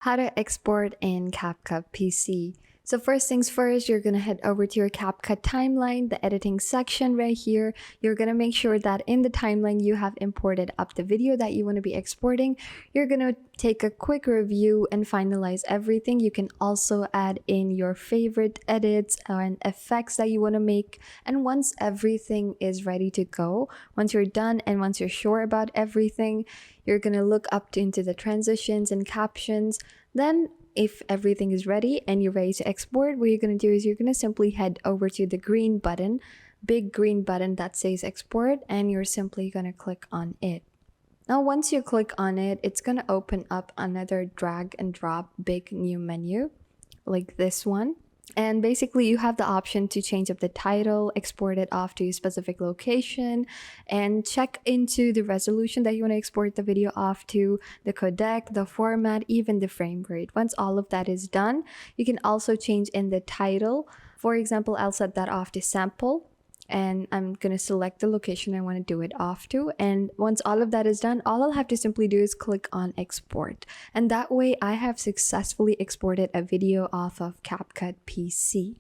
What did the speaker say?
How to export in CapCut PC. So first things first, you're gonna head over to your CapCut timeline, the editing section right here. You're gonna make sure that in the timeline you have imported up the video that you want to be exporting. You're gonna take a quick review and finalize everything. You can also add in your favorite edits and effects that you want to make. And once everything is ready to go, once you're done and once you're sure about everything, you're gonna look up into the transitions and captions. Then if everything is ready and you're ready to export, what you're going to do is you're going to simply head over to the green button, big green button that says export, and you're simply going to click on it. Now, once you click on it, it's going to open up another drag and drop big new menu like this one. And basically, you have the option to change up the title, export it off to a specific location, and check into the resolution that you want to export the video off to, the codec, the format, even the frame rate. Once all of that is done, you can also change in the title. For example, I'll set that off to sample. And I'm going to select the location I want to do it off to. And once all of that is done, all I'll have to simply do is click on export. And that way I have successfully exported a video off of CapCut PC.